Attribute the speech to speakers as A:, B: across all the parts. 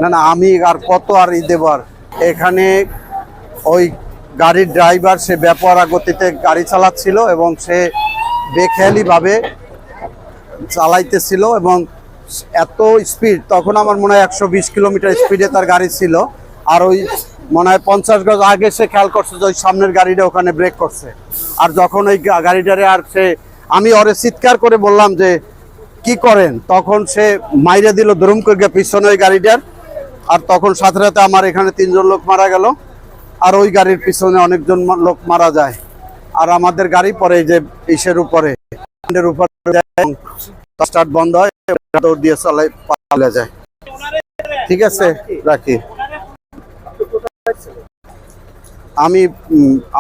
A: না না, আমি আর কত আর দেবার এখানে ওই গাড়ির ড্রাইভার সে বেপরোয়া গতিতে গাড়ি চালাচ্ছিল এবং সে বেখেয়ালিভাবে চালাইতেছিল এবং এত স্পিড, তখন আমার মনে হয় 120 কিলোমিটার স্পিডে তার গাড়ি ছিল। আর ওই মনে হয় 50 গজ আগে সে খেয়াল করছে যে ওই সামনের গাড়িটা ওখানে ব্রেক করছে। আর যখন ওই গাড়িটারে আর সে, আমি ওরে চিৎকার করে বললাম যে কি করেন, তখন সে মাইরে দিল ধরুম করে পিছনে ওই গাড়িটার। আর তখন সাথে সাথে আমার এখানে 3 জন লোক মারা গেল, আর ওই গাড়ির পিছনে অনেকজন লোক মারা যায়। আর আমাদের গাড়ি পরে যে ইসের উপরে স্টার্ট বন্ধ হয়, দৌড় দিয়ে পালা যায়। ঠিক আছে, রাখি।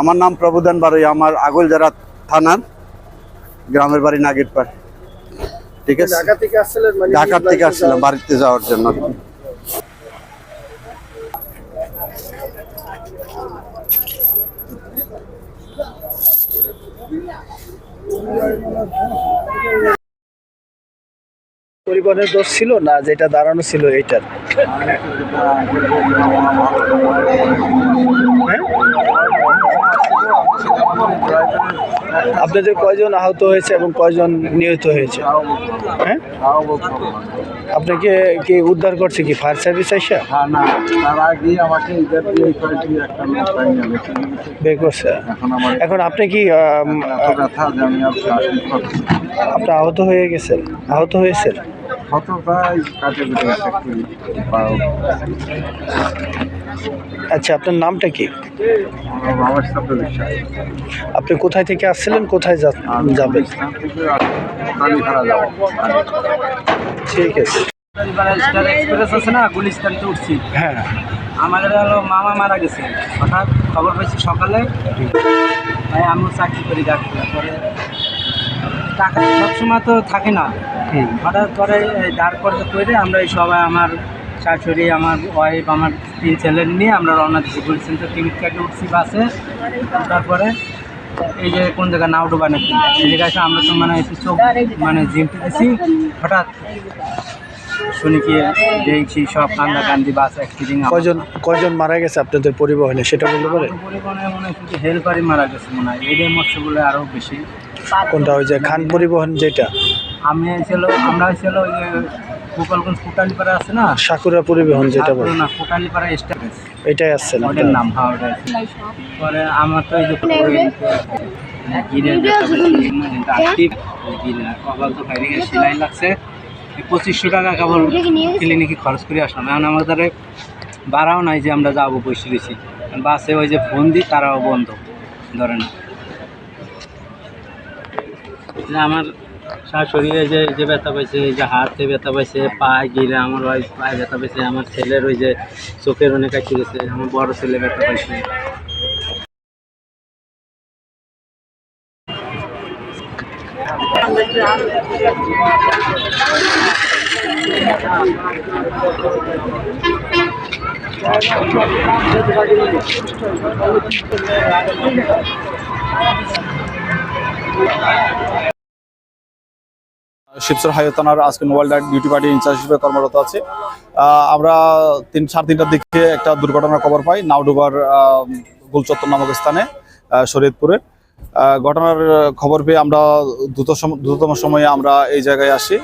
A: আমার নাম প্রবুদান বারুই, আমার আগলজারা থানার, গ্রামের বাড়ি নাগিরপাড়। ঠিক আছে, ঢাকা থেকে আসছিলাম বাড়িতে যাওয়ার জন্য।
B: পরিবহনের দোষ ছিল না, যেটা দাঁড়ানো ছিল এইটার? আপনাদের কয়জন আহত হয়েছে এবং কয়জন নিহত হয়েছে? হ্যাঁ, আপনাকে কি উদ্ধার করছে কি ফায়ার সার্ভিস এসে? বের করছে। এখন আপনি কি আপনি আহত হয়ে গেছেন? আহত হয়েছেন? আচ্ছা, আপনার নামটা কি? আপনি কোথায় থেকে আসছিলেন, কোথায় যাবেন? ঠিক আছে।
C: এক্সপ্রেস আছে না, গুলিস্তানতে উঠছি।
B: হ্যাঁ,
C: আমাদের হলো মামা মারা গেছে, হঠাৎ খবর পেয়েছি সকালে। ভাই আমিও চাকরি করি ডাক্তার, পরে টাকা সবসময় তো থাকে না। হঠাৎ করে দাঁড় করে আমরা এই সবাই, আমার শাশুড়ি, আমার ওয়াইফ, আমার 3 ছেলে নিয়ে আমরা রওনা দিচ্ছি। গুলিস্তান টিকিট কেটে উঠছি বাসে। তারপরে এই যে কোন জায়গায় নাউডোবা নাকি এই জায়গায় এসে আমরা তো মানে একটু চোখ মানে জিমতে দিচ্ছি, হঠাৎ শুনি কি দেখছি সব কান্দাকান্দি, বাস অ্যাক্সিডেন্ট।
B: কয়জন মারা গেছে আপনাদের পরিবহনে, সেটা বলতে পারে?
C: পরিবহনে মনে হয় শুধু হেল্পারই মারা গেছে মনে হয়, এদের মৎস্য বলে আরও বেশি।
B: কোনটা? ওই যে খান পরিবহন যেটা?
C: আমরা ছিল ওই যে গোপালগঞ্জ কোটালীপাড়া আছে না,
B: সাকুরা পরিবহন যেটা বলে
C: না, কোটালীপাড়া স্টেশন
B: এটাই আসছে না
C: ওটার নাম। হ্যাঁ, ওটাই। পরে আমার তো এই যে কপাল তো বাইরে সেলাই লাগছে, 2500 টাকা কেবল ক্লিনিকে খরচ করে আসলাম। এখন আমাদের বাড়াও নাই যে আমরা যাবো, বসে দিয়েছি বাসে। ওই যে ফোন দিই তারাও বন্ধ ধরে না। আমার শাশুড়ি যে ব্যথা পাইছে, এই যে হাতে ব্যথা পাইছে, পায়ে গিরে আমার ওয়াইফ পায়ে ব্যথা পাইছে, আমার ছেলের ওই যে চোখের অনেক কাছে গেছে, আমার বড় ছেলে ব্যথা পাইছে।
D: শিবচর হাইওয়ে থানার আজকে মোবাইল ডিউটি পার্টি ইনচার্জ হিসেবে কর্মরত আছে। আমরা 3:30টার দিকে একটা দুর্ঘটনার খবর পাই নাউডোবার গোলচত্বর নামক স্থানে, শরীয়তপুরের। ঘটনার খবর পেয়ে আমরা দ্রুততম সময়ে আমরা এই জায়গায় আসি।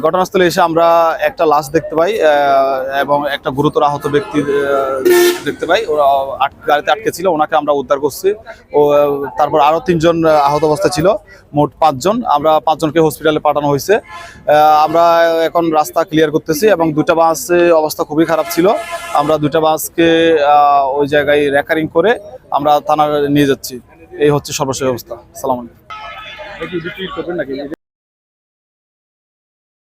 D: ঘটনাস্থলে এসে আমরা একটা লাশ দেখতে পাই এবং একটা গুরুতর আহত ব্যক্তি দেখতে পাই। ওরা গাড়িতে আটকে ছিল, ওনাকে আমরা উদ্ধার করছি। ও তারপর আরও 3 জন আহত অবস্থা ছিল, মোট 5 জন। আমরা 5 জনকে হসপিটালে পাঠানো হয়েছে। আমরা এখন রাস্তা ক্লিয়ার করতেছি এবং 2টা বাসের অবস্থা খুবই খারাপ ছিল। আমরা 2টা বাসকে ওই জায়গায় রেকারিং করে আমরা থানায় নিয়ে যাচ্ছি। এই হচ্ছে সর্বশেষ অবস্থা। আসসালামু আলাইকুম।